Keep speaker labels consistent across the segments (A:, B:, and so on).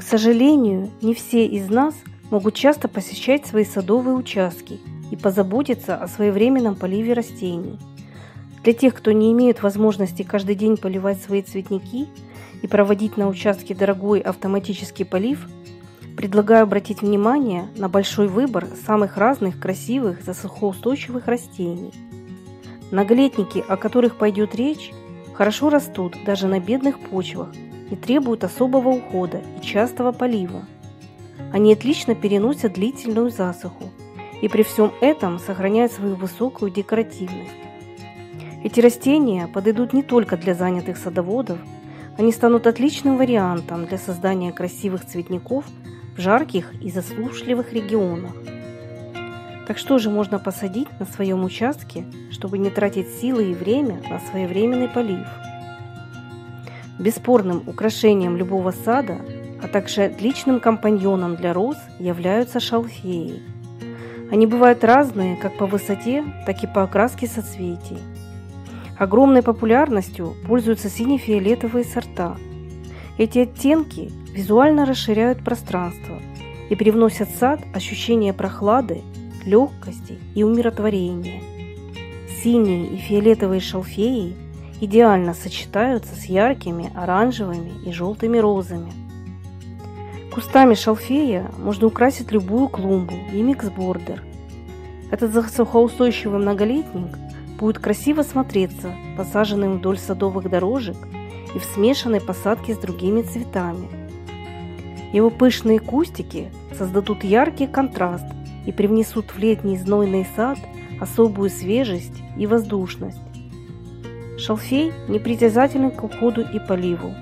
A: сожалению, не все из нас могут часто посещать свои садовые участки и позаботиться о своевременном поливе растений. Для тех, кто не имеет возможности каждый день поливать свои цветники и проводить на участке дорогой автоматический полив, предлагаю обратить внимание на большой выбор самых разных красивых засухоустойчивых растений. Многолетники, о которых пойдет речь, хорошо растут даже на бедных почвах и требуют особого ухода и частого полива. Они отлично переносят длительную засуху и при всем этом сохраняют свою высокую декоративность. Эти растения подойдут не только для занятых садоводов, они станут отличным вариантом для создания красивых цветников в жарких и засушливых регионах. Так что же можно посадить на своем участке, чтобы не тратить силы и время на своевременный полив? Бесспорным украшением любого сада, а также отличным компаньоном для роз являются шалфеи. Они бывают разные как по высоте, так и по окраске соцветий. Огромной популярностью пользуются сине-фиолетовые сорта. Эти оттенки визуально расширяют пространство и привносят в сад ощущение прохлады, легкости и умиротворения. Синие и фиолетовые шалфеи идеально сочетаются с яркими оранжевыми и желтыми розами. Кустами шалфея можно украсить любую клумбу и миксбордер. Этот засухоустойчивый многолетник будет красиво смотреться посаженным вдоль садовых дорожек и в смешанной посадке с другими цветами. Его пышные кустики создадут яркий контраст и привнесут в летний знойный сад особую свежесть и воздушность. Шалфей непритязателен к уходу и поливу.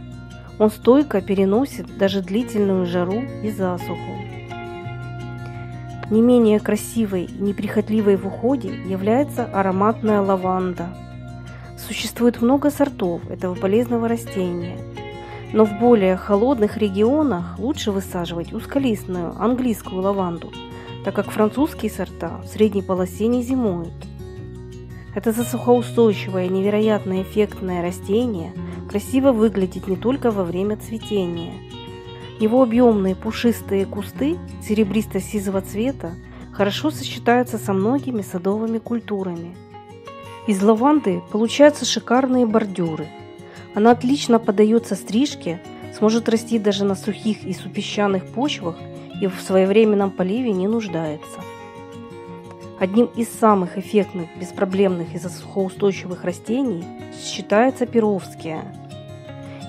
A: Он стойко переносит даже длительную жару и засуху. Не менее красивой и неприхотливой в уходе является ароматная лаванда. Существует много сортов этого полезного растения, но в более холодных регионах лучше высаживать узколистную английскую лаванду, так как французские сорта в средней полосе не зимуют. Это засухоустойчивое, невероятно эффектное растение красиво выглядит не только во время цветения. Его объемные пушистые кусты серебристо-сизого цвета хорошо сочетаются со многими садовыми культурами. Из лаванды получаются шикарные бордюры. Она отлично поддается стрижке, сможет расти даже на сухих и супесчаных почвах и в своевременном поливе не нуждается. Одним из самых эффектных, беспроблемных и засухоустойчивых растений считается перовская.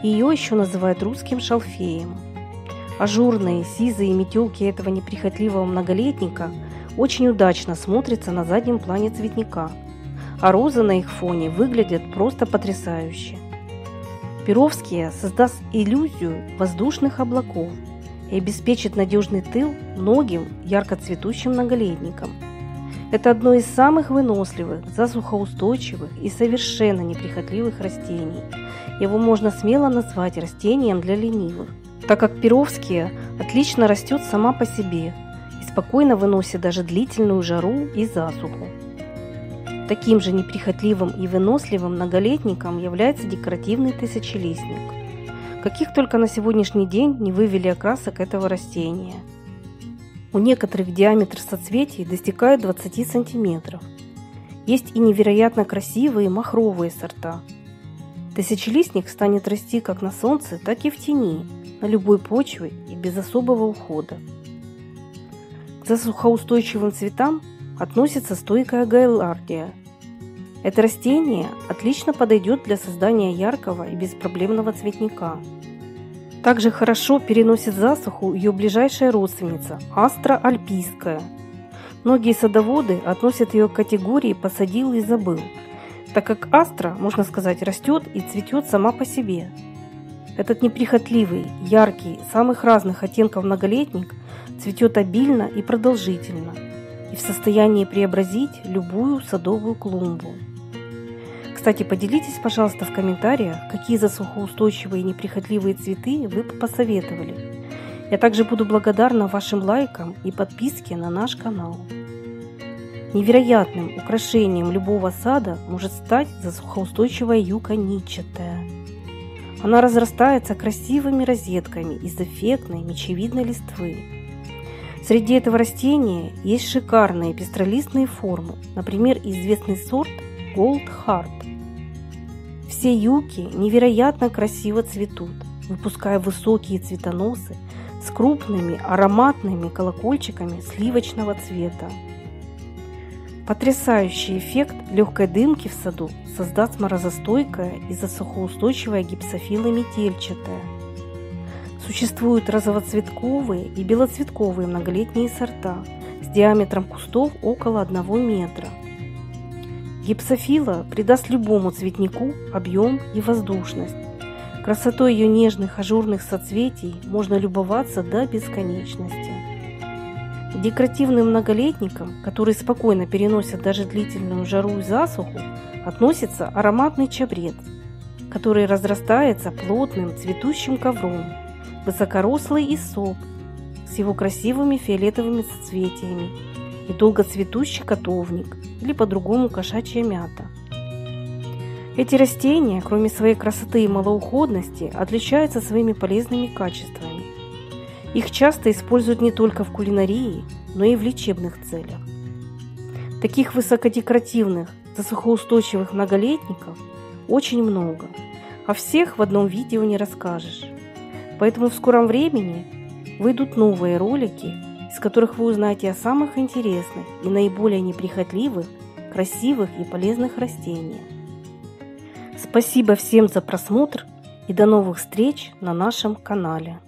A: Ее еще называют русским шалфеем. Ажурные, сизые метелки этого неприхотливого многолетника очень удачно смотрятся на заднем плане цветника, а розы на их фоне выглядят просто потрясающе. Перовские создаст иллюзию воздушных облаков и обеспечит надежный тыл многим ярко цветущим многолетникам. Это одно из самых выносливых, засухоустойчивых и совершенно неприхотливых растений. Его можно смело назвать растением для ленивых, так как перовские отлично растет сама по себе и спокойно выносит даже длительную жару и засуху. Таким же неприхотливым и выносливым многолетником является декоративный тысячелистник. Каких только на сегодняшний день не вывели окрасок этого растения. У некоторых диаметр соцветий достигает 20 см. Есть и невероятно красивые махровые сорта. Тысячелистник станет расти как на солнце, так и в тени, на любой почве и без особого ухода. К засухоустойчивым цветам относится стойкая гайлардия. Это растение отлично подойдет для создания яркого и беспроблемного цветника. Также хорошо переносит засуху ее ближайшая родственница – астра альпийская. Многие садоводы относят ее к категории «посадил и забыл», так как астра, можно сказать, растет и цветет сама по себе. Этот неприхотливый, яркий, самых разных оттенков многолетник цветет обильно и продолжительно и в состоянии преобразить любую садовую клумбу. Кстати, поделитесь, пожалуйста, в комментариях, какие засухоустойчивые и неприхотливые цветы вы посоветовали. Я также буду благодарна вашим лайкам и подписке на наш канал. Невероятным украшением любого сада может стать засухоустойчивая юка нитчатая. Она разрастается красивыми розетками из эффектной мечевидной листвы. Среди этого растения есть шикарные пестролистные формы, например, известный сорт Gold Heart. Все юки невероятно красиво цветут, выпуская высокие цветоносы с крупными ароматными колокольчиками сливочного цвета. Потрясающий эффект легкой дымки в саду создаст морозостойкая и засухоустойчивая гипсофила метельчатая. Существуют розовоцветковые и белоцветковые многолетние сорта с диаметром кустов около 1 метра. Гипсофила придаст любому цветнику объем и воздушность. Красотой ее нежных ажурных соцветий можно любоваться до бесконечности. К декоративным многолетникам, которые спокойно переносят даже длительную жару и засуху, относится ароматный чабрец, который разрастается плотным цветущим ковром, высокорослый иссоп с его красивыми фиолетовыми соцветиями и долгоцветущий котовник или по-другому кошачья мята. Эти растения, кроме своей красоты и малоуходности, отличаются своими полезными качествами. Их часто используют не только в кулинарии, но и в лечебных целях. Таких высокодекоративных, засухоустойчивых многолетников очень много, а всех в одном видео не расскажешь. Поэтому в скором времени выйдут новые ролики, из которых вы узнаете о самых интересных и наиболее неприхотливых, красивых и полезных растениях. Спасибо всем за просмотр и до новых встреч на нашем канале.